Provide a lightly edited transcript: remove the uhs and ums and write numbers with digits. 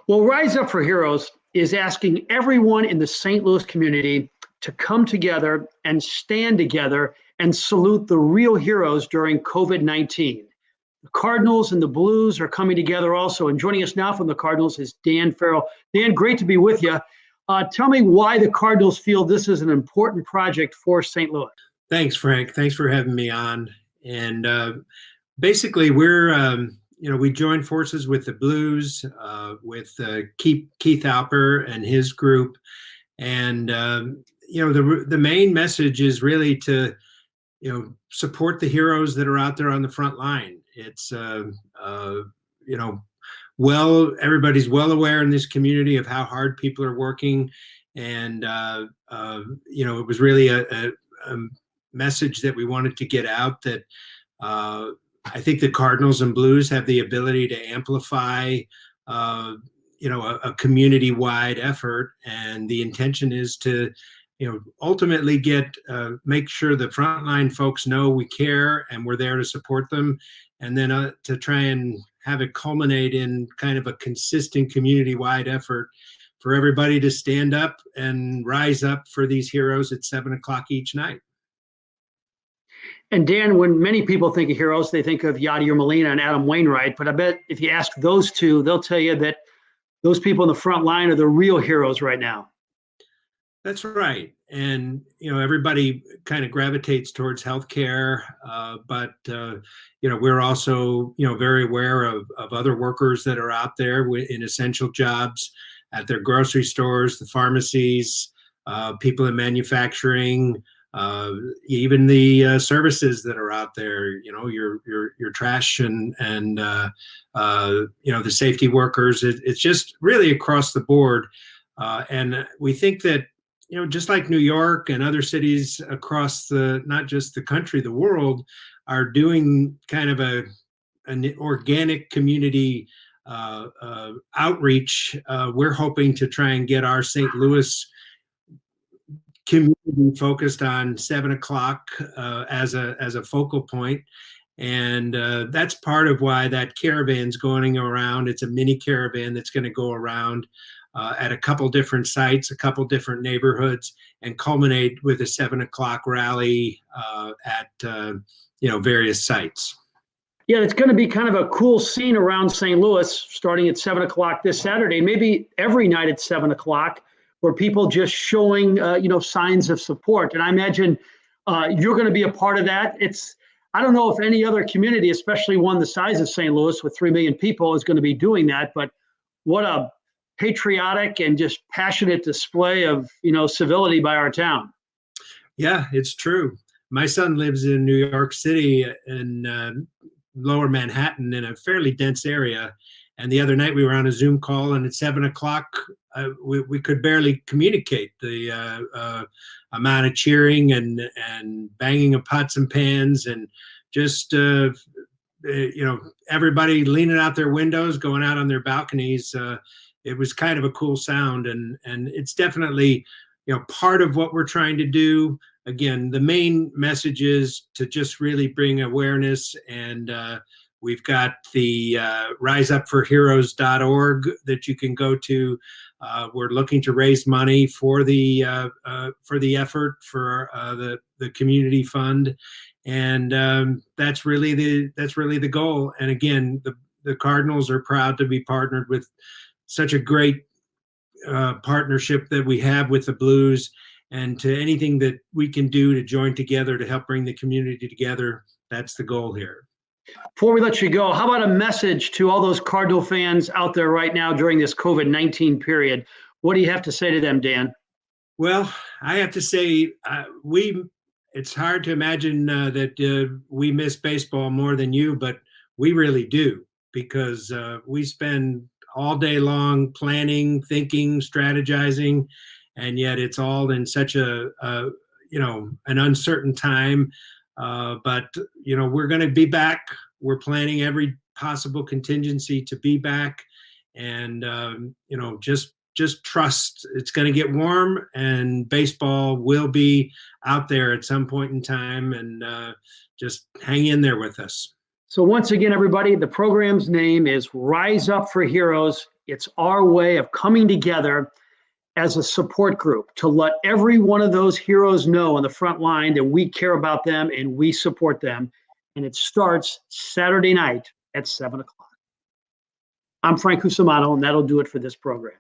Well, Rise Up for Heroes is asking everyone in the St. Louis community to come together and stand together and salute the real heroes during COVID-19. The Cardinals and the Blues are coming together also. And joining us now from the Cardinals is Dan Ferre. Dan, great to be with you. Tell me why the Cardinals feel this is an important project for St. Louis. Thanks, Frank. Thanks for having me on. And basically, we joined forces with the Blues, with Keith Alper and his group. And, the main message is really to, support the heroes that are out there on the front line. It's, everybody's well aware in this community of how hard people are working. And, it was really a message that we wanted to get out that I think the Cardinals and Blues have the ability to amplify, a community-wide effort. And the intention is to, ultimately make sure the frontline folks know we care and we're there to support them. And then to try and have it culminate in kind of a consistent community-wide effort for everybody to stand up and rise up for these heroes at 7:00 each night. And Dan, when many people think of heroes, they think of Yadier Molina and Adam Wainwright. But I bet if you ask those two, they'll tell you that those people in the front line are the real heroes right now. That's right. And, everybody kind of gravitates towards healthcare. But we're also, very aware of other workers that are out there in essential jobs at their grocery stores, the pharmacies, people in manufacturing, even the services that are out there, your trash and the safety workers. It's just really across the board. And we think that, just like New York and other cities across not just the country, the world, are doing kind of an organic community outreach. We're hoping to try and get our St. Louis community focused on 7:00 as a focal point. And that's part of why that caravan's going around. It's a mini caravan that's going to go around at a couple different sites, a couple different neighborhoods, and culminate with a 7:00 rally at various sites. Yeah, it's going to be kind of a cool scene around St. Louis, starting at 7:00 this Saturday, maybe every night at 7:00, where people just showing signs of support. And I imagine you're going to be a part of that. I don't know if any other community, especially one the size of St. Louis with 3 million people, is going to be doing that. But what a patriotic and just passionate display of civility by our town. Yeah, it's true. My son lives in New York City in lower Manhattan, in a fairly dense area. And the other night we were on a Zoom call, and at 7:00 we could barely communicate. The amount of cheering and banging of pots and pans, and just everybody leaning out their windows, going out on their balconies. It was kind of a cool sound, and it's definitely part of what we're trying to do. Again, the main message is to just really bring awareness, and we've got the riseupforheroes.org that you can go to. We're looking to raise money for the effort for the community fund, and that's really the goal. And again, the Cardinals are proud to be partnered with such a great partnership that we have with the Blues, and to anything that we can do to join together to help bring the community together. That's the goal here. Before we let you go, how about a message to all those Cardinal fans out there right now during this COVID-19 period? What do you have to say to them, Dan? Well, I have to say, it's hard to imagine that we miss baseball more than you, but we really do, because we spend all day long planning, thinking, strategizing, and yet it's all in such an uncertain time. But we're going to be back. We're planning every possible contingency to be back, and just trust it's going to get warm, and baseball will be out there at some point in time, and just hang in there with us. So once again, everybody, the program's name is Rise Up for Heroes. It's our way of coming together as a support group to let every one of those heroes know on the front line that we care about them and we support them. And it starts Saturday night at 7 o'clock. I'm Frank Cusimano, and that'll do it for this program.